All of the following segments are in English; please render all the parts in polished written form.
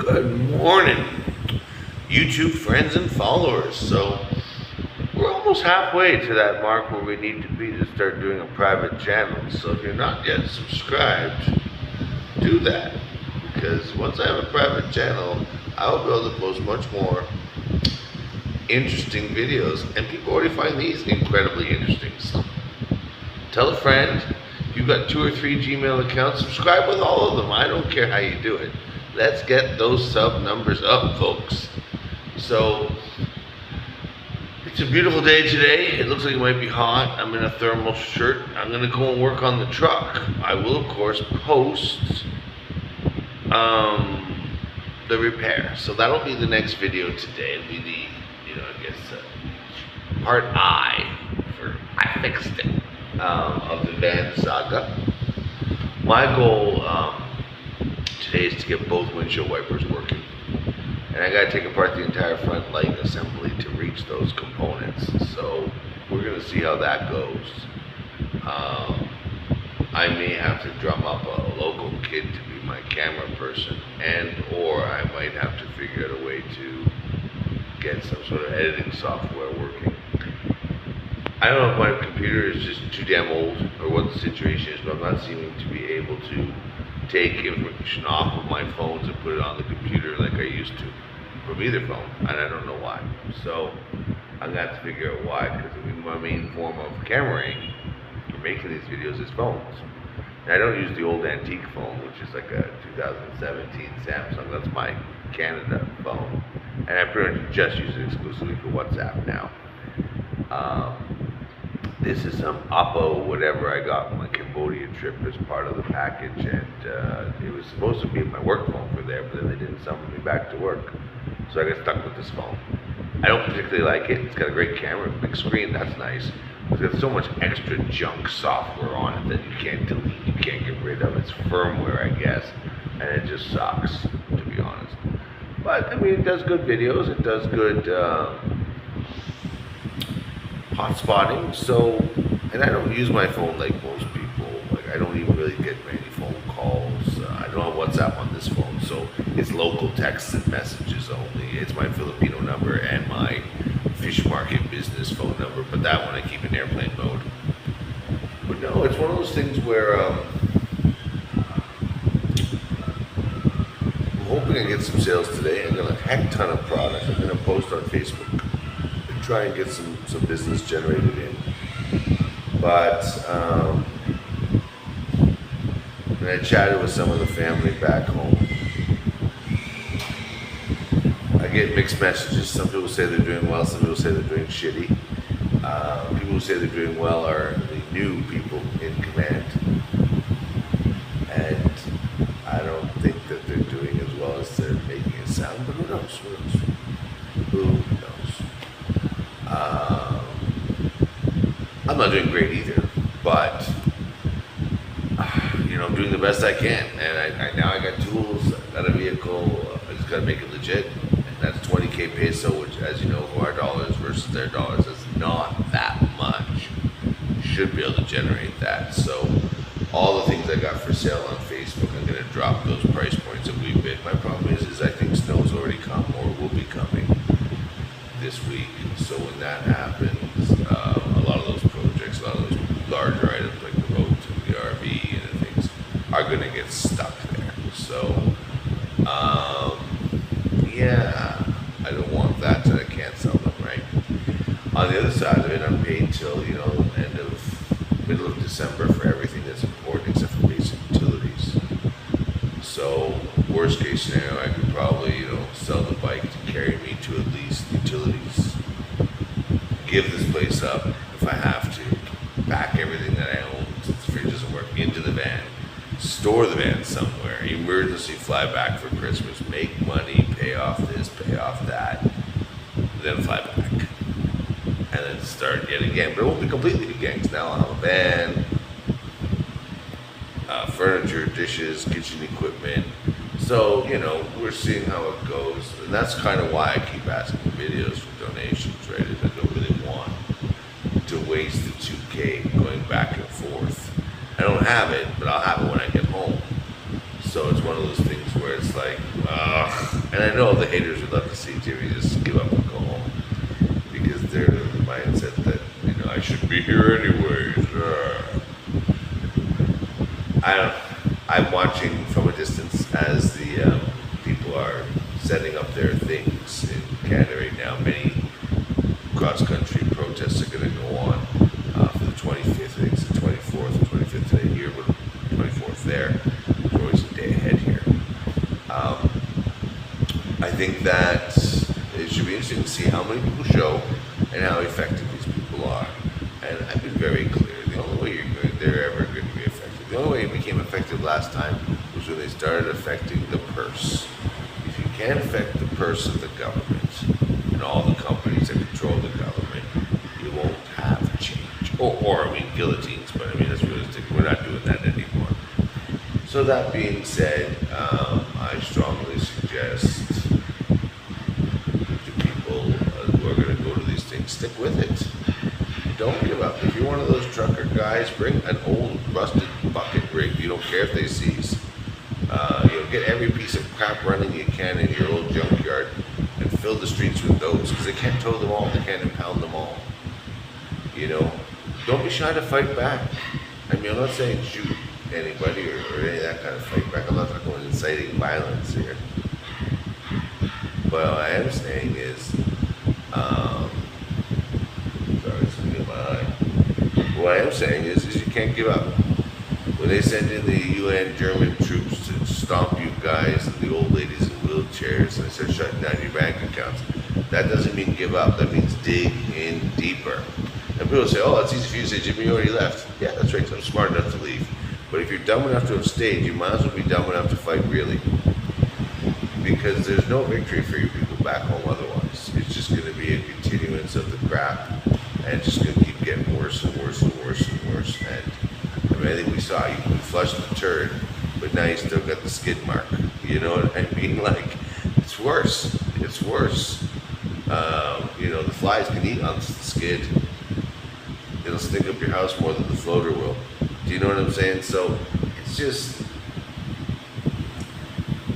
Good morning, YouTube friends and followers. So we're almost halfway to that mark where we need to be to start doing a private channel. So if you're not yet subscribed, do that, because once I have a private channel, I will be able to post much more interesting videos, and people already find these incredibly interesting. So tell a friend. If you've got 2 or 3 Gmail accounts, subscribe with all of them. I don't care how you do it. Let's get those sub numbers up, folks. So it's a beautiful day today. It looks like it might be hot. I'm in a thermal shirt. I'm gonna go and work on the truck. I will, of course, post the repair. So that'll be the next video today. It'll be the, part I for I fixed it of the van saga. My goal today is to get both windshield wipers working, and I gotta take apart the entire front light assembly to reach those components. So we're gonna see how that goes. I may have to drum up a local kid to be my camera person, or I might have to figure out a way to get some sort of editing software working. I don't know if my computer is just too damn old or what the situation is, but I'm not seeming to be able to take information off of my phones and put it on the computer like I used to from either phone, and I don't know why. So I'm gonna have to figure out why, because my main form of cameraing for making these videos is phones. And I don't use the old antique phone, which is like a 2017 Samsung. That's my Canada phone, and I pretty much just use it exclusively for WhatsApp now. This is some Oppo whatever I got on my Cambodia trip as part of the package, and it was supposed to be my work phone for there, but then they didn't summon me back to work, so I got stuck with this phone. I don't particularly like it. It's got a great camera, big screen, that's nice. It's got so much extra junk software on it that you can't delete, you can't get rid of. It's firmware, I guess, and it just sucks, to be honest. But I mean, it does good videos, it does good hot spotting. So, and I don't use my phone like most people. Like, I don't even really get many phone calls. I don't have WhatsApp on this phone, so it's local texts and messages only. It's my Filipino number and my fish market business phone number, but that one I keep in airplane mode. But no, it's one of those things where I'm hoping I get some sales today. I got a heck ton of product. I'm gonna post on Facebook and try and get some business generated in. But when I chatted with some of the family back home, I get mixed messages. Some people say they're doing well, some people say they're doing shitty. People who say they're doing well are the new people in command. And I don't think that they're doing as well as they're making it sound, but who knows? Who knows? I'm not doing great either, but I'm doing the best I can, and I now I got tools, I got a vehicle. I just got to make it legit, and that's 20K peso, which, as you know, for our dollars versus their dollars, is not that much. Should be able to generate that. So all the things I got for sale on Facebook, I'm going to drop those price points a wee bit. My problem is I think snow's already come or will be coming this week. So when that happens, a lot of those projects, a lot of those larger items like the boat and the RV and the things are going to get stuck there. So, yeah, I don't want that, so I can't sell them, right? On the other side of it, I'm paid till, middle of December for everything that's important except for basic utilities. So, worst case scenario, I could probably, sell the bike to carry me to at least utilities, give this place up if I have to, pack everything that I own since the fridge doesn't work into the van, store the van somewhere, emergency fly back for Christmas, make money, pay off this, pay off that, then fly back, and then start yet again. But it won't be completely again, because now I'll have a van, furniture, dishes, kitchen equipment. So, we're seeing how it goes, and that's kind of why I keep asking for videos for donations, right? Is I don't really want to waste the 2K going back and forth. I don't have it, but I'll have it when I get home. So it's one of those things where it's like, ugh. And I know the haters would love to see Jimmy just give up and go home because they're of the mindset that, I should be here anyways. I'm watching from a distance as the people are setting up their things in Canada right now. Many cross-country protests are going to go on for the 25th. I think it's the 24th or 25th today here, but 24th there. There's always a day ahead here. I think that it should be interesting to see how many people show and how effective these people are. And I've been very clear. The only way they're ever going to be effective, the only way it became effective last time was when they started affecting the purse. If you can't affect the purse of the government and all the companies that control the government, you won't have change. Or guillotines, but that's realistic. We're not doing that anymore. So that being said, I strongly suggest to people who are going to go to these things, stick with it. Don't give up. If you're one of those trucker guys, bring an old rusted bucket rig. You don't care if they seize. Get every piece of crap running you can in your old junkyard and fill the streets with those because they can't tow them all. They can't impound them all. Don't be shy to fight back. I'm not saying shoot anybody or any of that kind of fight back. I'm not talking about inciting violence here. But what I am saying is, sorry, something in my eye. What I am saying is you can't give up. When they send in the UN German troops to stomp you guys and the old ladies in wheelchairs and they start shutting down your bank accounts, that doesn't mean give up. That means dig in deeper. And people say, oh, it's easy for you to say, Jimmy, you already left. Yeah, that's right, I'm smart enough to leave. But if you're dumb enough to have stayed, you might as well be dumb enough to fight really. Because there's no victory for you people back home otherwise. It's just going to be a continuance of the crap. And it's just going to keep getting worse and worse and worse and worse. And I think we saw, you flushed the turd, but now you still got the skid mark. You know what I mean? Like, it's worse. It's worse. The flies can eat on the skid. It'll stink up your house more than the floater will. Do you know what I'm saying? So it's just,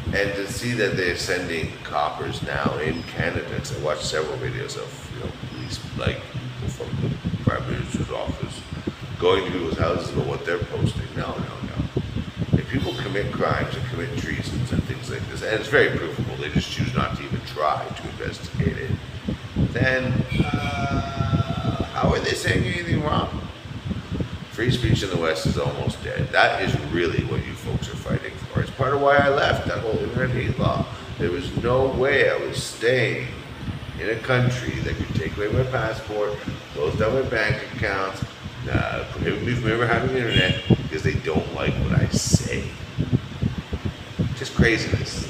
and to see that they're sending coppers now in Canada, because I watched several videos of police like people from the Prime Minister's office going to people's houses about what they're posting. No. If people commit crimes and commit treasons and things like this, and it's very provable, they just choose not to even try to investigate it, then how are they saying anything wrong? Free speech in the West is almost dead. That is really what you folks are fighting for. It's part of why I left that whole internet hate law. There was no way I was staying in a country that could take away my passport, close down my bank accounts, prohibit me from ever having internet because they don't like what I say. Just craziness.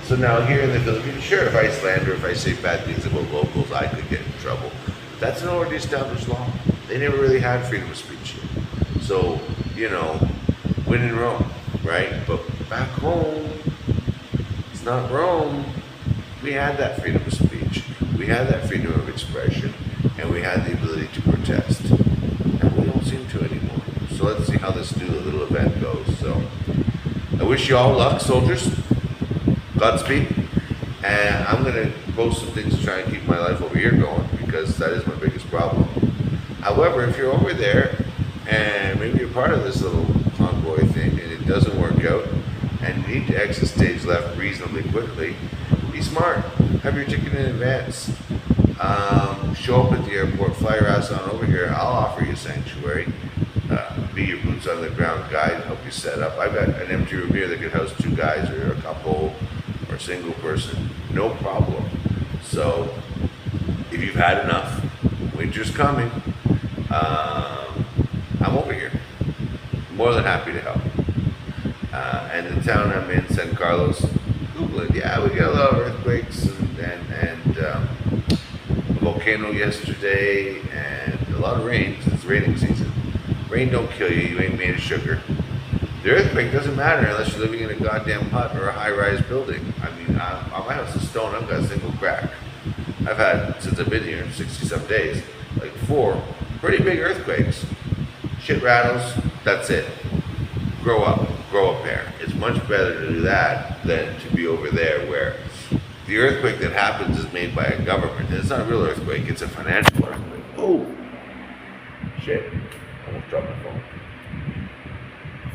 So now here in the Philippines, sure, if I slander, if I say bad things about locals, I could get in trouble. But that's an already established law. They never really had freedom of speech here. So, when in Rome, right? But back home, it's not Rome. We had that freedom of speech. We had that freedom of expression. And we had the ability to protest. And we don't seem to anymore. So let's see how this new little event goes. So I wish you all luck, soldiers. Godspeed. And I'm going to post some things to try and keep my life over here going because that is my biggest problem. However, if you're over there and maybe you're part of this little convoy thing and it doesn't work out and you need to exit stage left reasonably quickly, be smart. Have your ticket in advance. Show up at the airport, fly your ass on over here. I'll offer you sanctuary. Be your boots on the ground guide, help you set up. I've got an empty room here that could house 2 guys or a couple or a single person. No problem. So if you've had enough, winter's coming. I'm over here. More than happy to help. And the town I'm in, San Carlos, Google it. Yeah, we got a lot of earthquakes and a volcano yesterday and a lot of rain. It's raining season. Rain don't kill you. You ain't made of sugar. The earthquake doesn't matter unless you're living in a goddamn hut or a high-rise building. My house is stone. I've got a single crack. I've had, since I've been here, 60-some days, like 4 pretty big earthquakes. Shit rattles. That's it. Grow up. Grow a pair. It's much better to do that than to be over there where the earthquake that happens is made by a government. It's not a real earthquake, it's a financial earthquake. Oh, shit. I almost dropped my phone.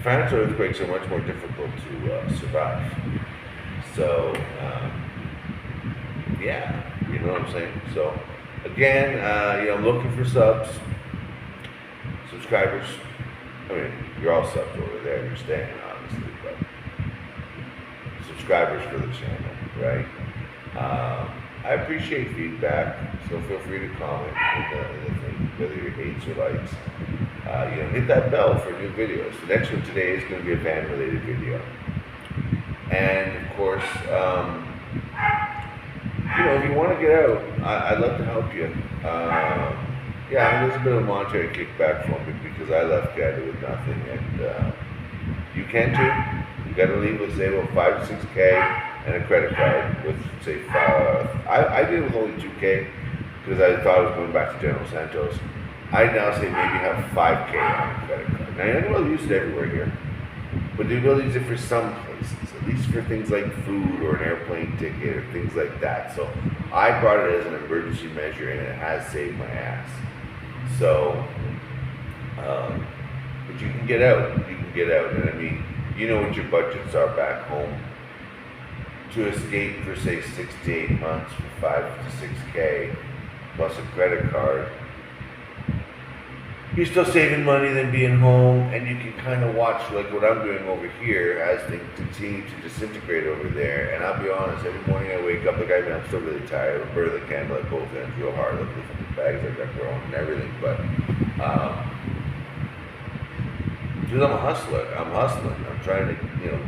Financial earthquakes are much more difficult to survive. So, yeah, you know what I'm saying? So, again, I'm looking for subscribers. I mean, you're all subs over there, you're staying, obviously, but subscribers for the channel, right? I appreciate feedback, so feel free to comment in the thing, whether your hates or likes. Hit that bell for new videos. The next one today is going to be a van-related video. And, of course, if you want to get out, I'd love to help you. There's a bit of a monetary kickback for me because I left Canada with nothing, and you can too. You got to leave with, say, 5 to 6K and a credit card with, say, 5. I did it with only 2K because I thought I was going back to General Santos. I now say maybe have 5K on a credit card. Now, you're not going to use it everywhere here, but the ability to use it for some places, at least for things like food or an airplane ticket or things like that. So I brought it as an emergency measure, and it has saved my ass. So, but you can get out. You can get out, and I mean, you know what your budgets are back home. To escape for say 6 to 8 months for 5 to 6K plus a credit card, you're still saving money than being home, and you can kind of watch like what I'm doing over here as things continue to disintegrate over there. And I'll be honest, every morning I wake up, like I'm still really tired. I burn the candle at both ends real hard, look at the fucking bags I got growing and everything. But because I'm a hustler, I'm hustling. I'm trying to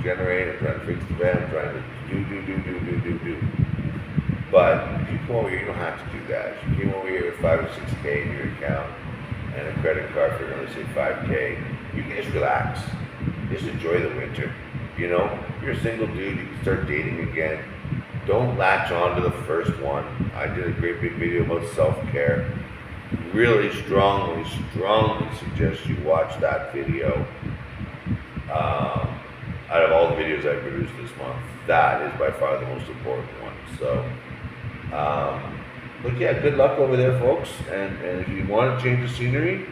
generate. I'm trying to fix the van. I'm trying to do. But if you come over here, you don't have to do that. If you came over here with 5 or 6K in your account and a credit card for another, say, 5K, you can just relax. Just enjoy the winter. If you're a single dude, you can start dating again. Don't latch on to the first one. I did a great big video about self-care. Really strongly suggest you watch that video. Out of all the videos I produced this month, that is by far the most important one. So, but yeah, good luck over there, folks. And if you want to change the scenery,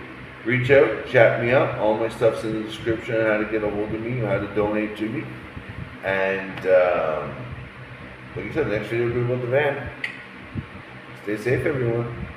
reach out, chat me up. All my stuff's in the description on how to get a hold of me, how to donate to me. And like I said, the next video will be about the van. Stay safe, everyone.